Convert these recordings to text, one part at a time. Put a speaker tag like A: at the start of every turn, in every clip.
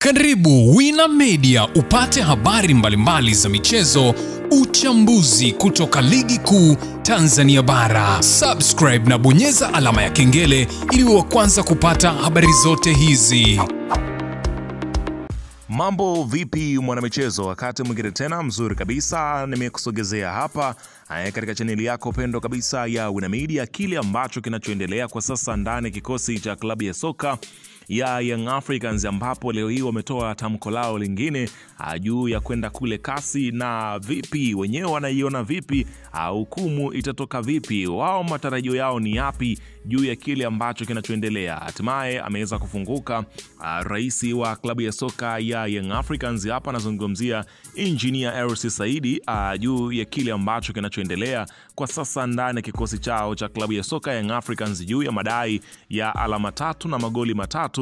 A: Karibu Wina Media upate habari mbalimbali za michezo, uchambuzi kutoka ligi kuu Tanzania bara. Subscribe na bonyeza alama ya kengele ili uwe wa kwanza kupata habari zote hizi.
B: Mambo vipi mwanamichezo, wakati mwingine tena mzuri kabisa nimekusogezea hapa katika chaneli yako pendo kabisa ya Wina Media kile ambacho kinachoendelea kwa sasa ndani kikosi cha klabu ya soka ya Young Africans, ambapo leo hii wametoa tamko lao lingine juu ya kwenda kule kasi. Na vipi wenyewe wanaiona vipi, hukumu itatoka vipi, wao matarajio yao ni yapi juu ya kile ambacho kinachoendelea. Hatimaye ameweza kufunguka rais wa klabu ya soka ya Young Africans, hapa nazungumzia Engineer Hersi Said, juu ya kile ambacho kinachoendelea kwa sasa ndani ya kikosi chao cha klabu ya soka Young Africans juu ya madai ya alama 3 na magoli 3.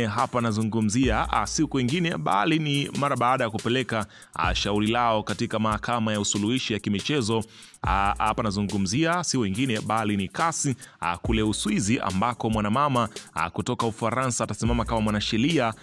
B: Hapa nazungumzia si kwingine bali ni mara baada ya kupeleka shauri lao katika mahakama ya usuluhishi ya kimichezo. Hapa nazungumzia si wengine bali ni kasi kule Uswizi, ambako mwanamama kutoka Ufaransa atasimama kama mwanasheria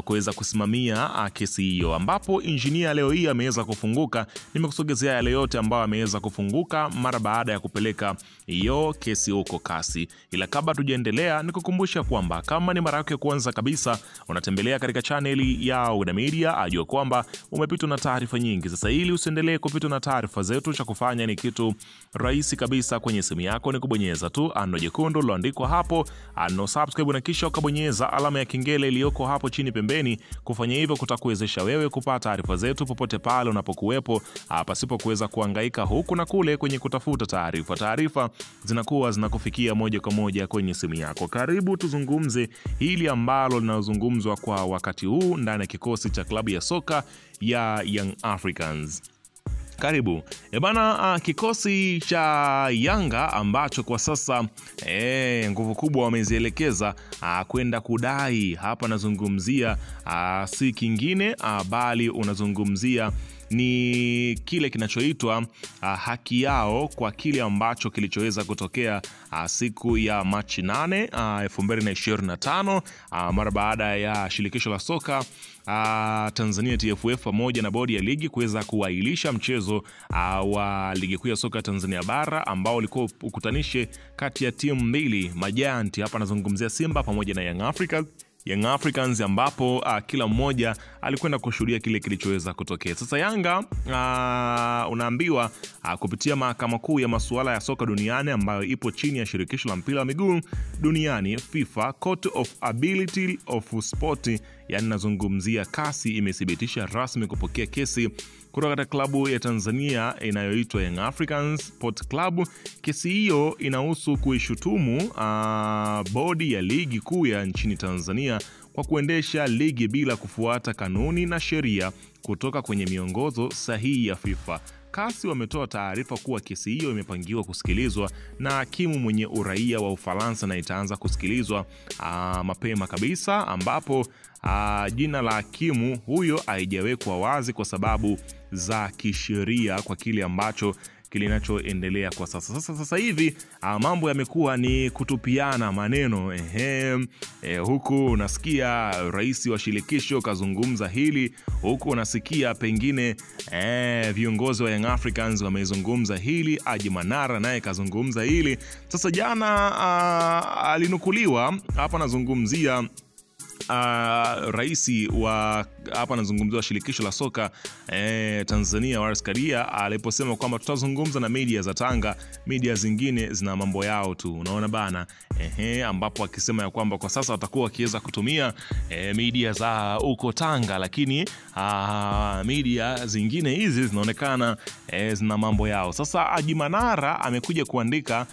B: kuweza kusimamia kesi hiyo, ambapo Engineer leo hii ameweza kufunguka. Nimekusogezea yale yote ambayo ameweza kufunguka mara baada ya kupeleka hiyo kesi huko kasi. Ila kabla tujaendelea, nikukumbusha kwamba kama ni mara yako ya kwanza kabisa unatembelea katika chaneli ya Wina Media, ajua kwamba umepitwa na taarifa nyingi. Sasa ili usiendelee kupitwa na taarifa zetu, cha kufanya ni kitu rahisi kabisa. Kwenye simu yako ni kubonyeza tu ano jekundu loandikwa hapo ano subscribe, na kisha ukabonyeza alama ya kengele iliyoko hapo chini pembeni. Kufanya hivyo kutakuwezesha wewe kupata taarifa zetu popote pale unapokuwepo, pasipo kuweza kuhangaika huku na kule kwenye kutafuta taarifa. Taarifa zinakuwa zinakufikia moja kwa moja kwenye simu yako. Karibu tuzungumze hili ambalo linazungumzwa kwa wakati huu ndani ya kikosi cha klabu ya soka ya Young Africans. Karibu. Bana, kikosi cha Yanga ambacho kwa sasa nguvu kubwa wamezielekeza kwenda kudai, hapa nazungumzia si kingine bali unazungumzia ni kile kinachoitwa haki yao kwa kile ambacho kilichoweza kutokea siku ya Machi 8, 2025 mara baada ya shirikisho la soka Tanzania TFF pamoja na bodi ya ligi kuweza kuahirisha mchezo wa ligi kuu ya soka Tanzania bara ambao ulikuwa ukutanishe kati ya timu mbili majanti. Hapa nazungumzia Simba pamoja na Young Africans, ambapo kila mmoja alikwenda kushuhudia kile kilichoweza kutokea. Sasa Yanga unaambiwa kupitia mahakama kuu ya masuala ya soka duniani ambayo ipo chini ya shirikisho la mpira wa miguu duniani FIFA, Court of Ability of Sport, yani nazungumzia kasi, imethibitisha rasmi kupokea kesi kutoka katika klabu ya Tanzania inayoitwa Young Africans Sport Club. Kesi hiyo inahusu kuishutumu bodi ya ligi kuu ya nchini Tanzania kwa kuendesha ligi bila kufuata kanuni na sheria kutoka kwenye miongozo sahihi ya FIFA. Kasi wametoa taarifa kuwa kesi hiyo imepangiwa kusikilizwa na hakimu mwenye uraia wa Ufaransa na itaanza kusikilizwa mapema kabisa, ambapo jina la hakimu huyo haijawekwa wazi kwa sababu za kisheria kwa kile ambacho kilinachoendelea kwa sasa. Sasa hivi mambo yamekuwa ni kutupiana maneno. Huku unasikia rais wa shirikisho kazungumza hili, huku unasikia pengine viongozi wa Young Africans wamezungumza hili, Haji Manara naye kazungumza hili. Sasa jana alinukuliwa hapa, nazungumzia raisi wa hapa nazungumzia shirikisho la soka Tanzania Wallace Karia, aliposema kwamba tutazungumza na media za Tanga, media zingine zina mambo yao tu, unaona bana. Ambapo akisema ya kwamba kwa sasa watakuwa wakiweza kutumia media za huko Tanga, lakini media zingine hizi zinaonekana zina mambo yao. Sasa Haji Manara amekuja kuandika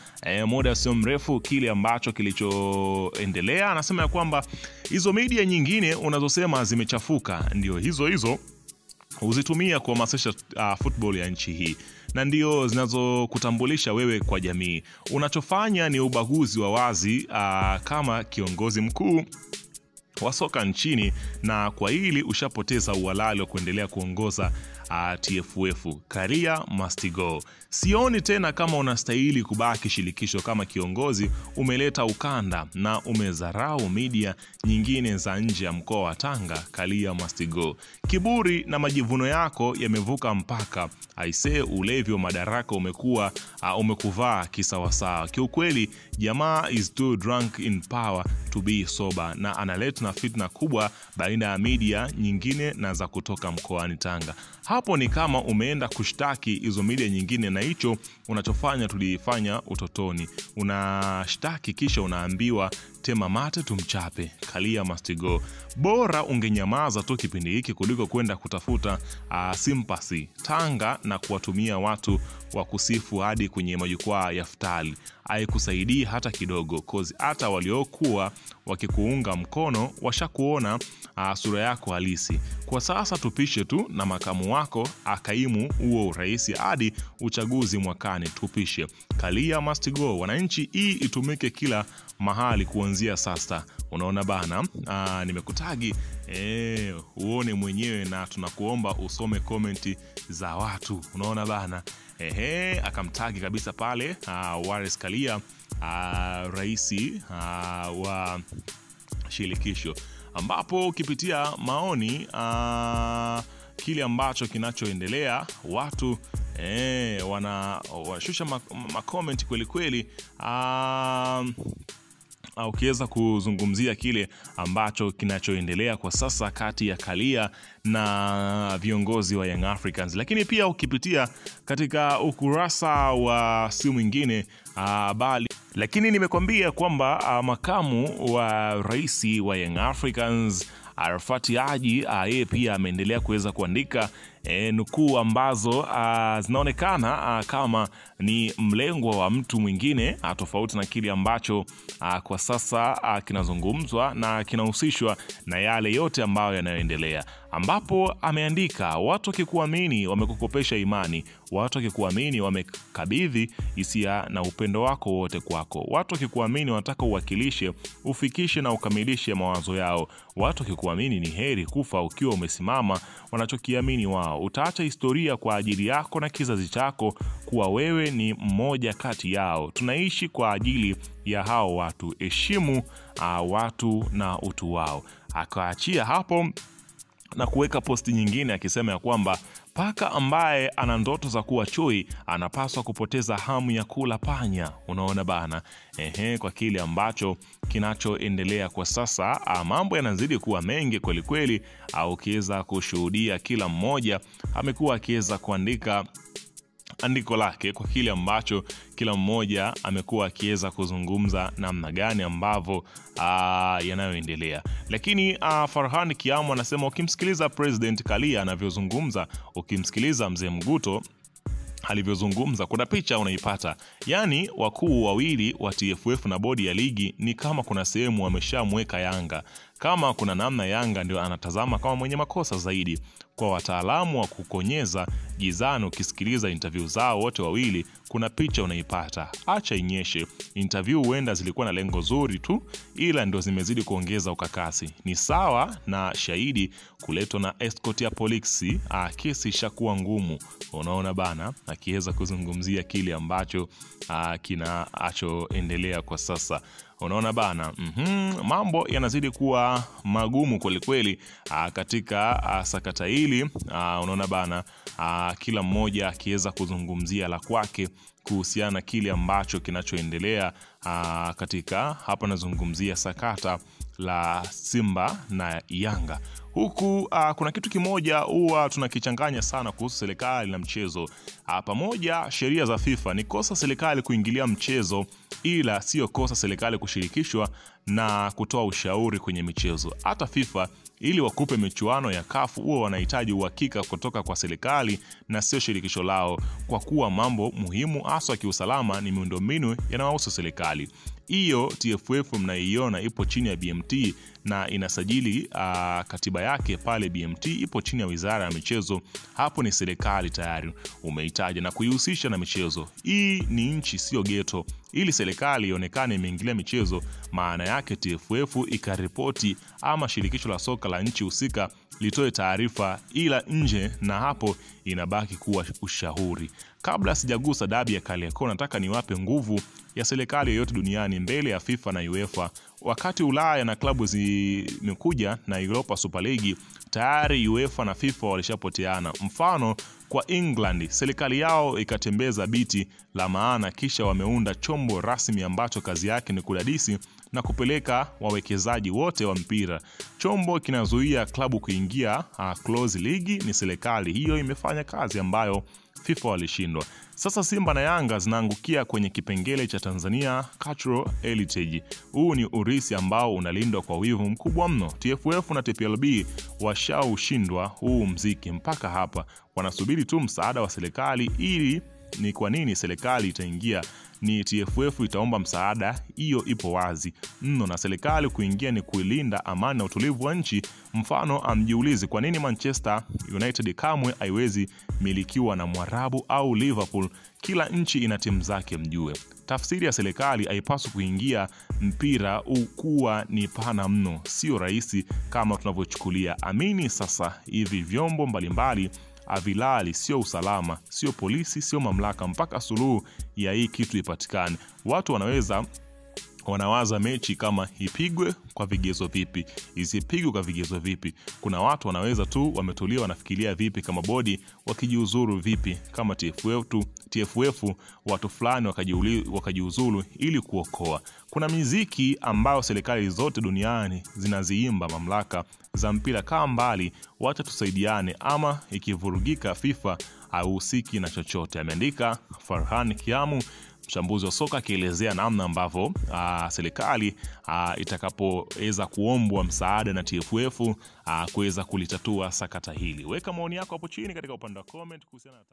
B: muda sio mrefu kile ambacho kilichoendelea. Anasema ya kwamba hizo media nyingine unazosema zimechafuka ndio hizo uzitumia kuhamasisha football ya nchi hii, na ndio zinazokutambulisha wewe kwa jamii. Unachofanya ni ubaguzi wa wazi kama kiongozi mkuu wa soka nchini, na kwa hili ushapoteza uhalali wa kuendelea kuongoza TFF. Karia must go. Sioni tena kama unastahili kubaki shirikisho kama kiongozi. Umeleta ukanda na umezarau media nyingine za nje ya mkoa wa Tanga. Karia must go. Kiburi na majivuno yako yamevuka mpaka. Aisee, ulevi wa madaraka umekuvaa kisawasawa. Kiukweli jamaa is too drunk in power to be sober, na analeta na fitna kubwa baina ya media nyingine na za kutoka mkoani Tanga. Hapo ni kama umeenda kushtaki hizo media nyingine, na hicho unachofanya tulifanya utotoni. Unashtaki kisha unaambiwa tema mate tumchape. Karia must go. Bora ungenyamaza tu kipindi hiki kuliko kwenda kutafuta sympathy Tanga na kuwatumia watu wa kusifu hadi kwenye majukwaa ya futari. Haikusaidii hata kidogo, cause hata waliokuwa wakikuunga mkono washakuona sura yako halisi. Kwa sasa tupishe tu na makamu wako akaimu huo urais hadi uchaguzi mwakani. Tupishe. Karia must go. Wananchi, hii itumike kila mahali kuanzia sasa. Unaona bana, nimekutagi uone mwenyewe, na tunakuomba usome komenti za watu. Unaona bana, akamtagi kabisa pale Wallace Karia, raisi wa shirikisho, ambapo ukipitia maoni kile ambacho kinachoendelea, watu wanashusha makomenti kweli kweli. Ukiweza kuzungumzia kile ambacho kinachoendelea kwa sasa kati ya Karia na viongozi wa Young Africans. Lakini pia ukipitia katika ukurasa wa si mwingine bali, lakini nimekwambia kwamba makamu wa rais wa Young Africans Arafat Haji yeye pia ameendelea kuweza kuandika nukuu ambazo zinaonekana kama ni mlengwa wa mtu mwingine tofauti na kile ambacho kwa sasa kinazungumzwa na kinahusishwa na yale yote ambayo yanayoendelea, ambapo ameandika watu wakikuamini wamekukopesha imani, watu wakikuamini wamekabidhi hisia na upendo wako wote kwako, watu wakikuamini wanataka uwakilishe, ufikishe na ukamilishe mawazo yao, watu wakikuamini ni heri kufa ukiwa umesimama wanachokiamini wao, utaacha historia kwa ajili yako na kizazi chako kuwa wewe ni mmoja kati yao, tunaishi kwa ajili ya hao watu, heshimu watu na utu wao. Akaachia hapo na kuweka posti nyingine akisema ya kwamba paka ambaye ana ndoto za kuwa chui anapaswa kupoteza hamu ya kula panya. Unaona bana, kwa kile ambacho kinachoendelea kwa sasa, mambo yanazidi kuwa mengi kweli kweli. Ukiweza kushuhudia kila mmoja amekuwa akiweza kuandika andiko lake kwa kile ambacho kila mmoja amekuwa akiweza kuzungumza namna gani ambavyo yanayoendelea. Lakini Farhan Kiamu anasema ukimsikiliza President Karia anavyozungumza, ukimsikiliza Mzee Mguto alivyozungumza, kuna picha unaipata. Yani wakuu wawili wa TFF na bodi ya ligi ni kama kuna sehemu wameshamweka Yanga, kama kuna namna Yanga ndio anatazama kama mwenye makosa zaidi. Kwa wataalamu wa kukonyeza gizano, ukisikiliza interview zao wote wawili, kuna picha unaipata. Acha inyeshe. Interview huenda zilikuwa na lengo zuri tu, ila ndio zimezidi kuongeza ukakasi. Ni sawa na shahidi kuletwa na escort ya polisi, kesi ishakuwa ngumu. Unaona bana, akiweza kuzungumzia kile ambacho kinachoendelea kwa sasa. Unaona bana, mambo yanazidi kuwa magumu kweli kweli katika sakata hili. Unaona bana, kila mmoja akiweza kuzungumzia la kwake kuhusiana kile ambacho kinachoendelea katika hapa nazungumzia sakata la Simba na Yanga. Huku kuna kitu kimoja huwa tunakichanganya sana kuhusu serikali na mchezo. Pamoja sheria za FIFA ni kosa serikali kuingilia mchezo, ila sio kosa serikali kushirikishwa na kutoa ushauri kwenye michezo. Hata FIFA ili wakupe michuano ya CAF huwa wanahitaji uhakika kutoka kwa serikali na sio shirikisho lao, kwa kuwa mambo muhimu hasa kiusalama ni miundombinu yanayohusu serikali. Hiyo TFF mnaiona ipo chini ya BMT na inasajili katiba yake pale BMT ipo chini ya Wizara ya Michezo, hapo ni serikali tayari umeitaja na kuihusisha na michezo. Hii ni nchi sio ghetto. Ili serikali ionekane imeingilia michezo, maana yake TFF ikaripoti ama shirikisho la soka la nchi husika litoe taarifa, ila nje na hapo inabaki kuwa ushauri. Kabla sijagusa dabi ya Kariakoo, nataka niwape nguvu ya serikali yoyote duniani mbele ya FIFA na UEFA. Wakati Ulaya na klabu zimekuja na Europa Super League, tayari UEFA na FIFA walishapoteana. Mfano, kwa England, serikali yao ikatembeza biti la maana, kisha wameunda chombo rasmi ambacho kazi yake ni kudadisi na kupeleka wawekezaji wote wa mpira. Chombo kinazuia klabu kuingia close league ni serikali. Hiyo imefanya kazi ambayo FIFA walishindwa. Sasa Simba na Yanga zinaangukia kwenye kipengele cha Tanzania Cultural Heritage. Huu ni urithi ambao unalindwa kwa wivu mkubwa mno. TFF na TPLB washaushindwa huu mziki. Mpaka hapa wanasubiri tu msaada wa serikali. Ili ni kwa nini serikali itaingia? Ni TFF itaomba msaada, hiyo ipo wazi mno, na serikali kuingia ni kuilinda amani na utulivu wa nchi. Mfano, amjiulizi kwa nini Manchester United kamwe haiwezi milikiwa na Mwarabu au Liverpool. Kila nchi ina timu zake, mjue. Tafsiri ya serikali haipaswi kuingia mpira ukuwa ni pana mno, sio rahisi kama tunavyochukulia. Amini sasa hivi vyombo mbalimbali avilali, sio usalama, sio polisi, sio mamlaka, mpaka suluhu ya hii kitu ipatikane. Watu wanawaza mechi kama ipigwe kwa vigezo vipi, isipigwe kwa vigezo vipi. Kuna watu wanaweza tu wametulia wanafikiria vipi kama bodi wakijiuzuru vipi, kama TFF watu fulani wakajiuzuru ili kuokoa. Kuna miziki ambayo serikali zote duniani zinaziimba, mamlaka za mpira kama mbali, wacha tusaidiane, ama ikivurugika FIFA hahusiki na chochote. Ameandika Farhan Kiamu, mchambuzi wa soka, akielezea namna ambavyo serikali itakapoweza kuombwa msaada na TFF kuweza kulitatua sakata hili. Weka maoni yako hapo chini katika upande wa comment kuhusiana na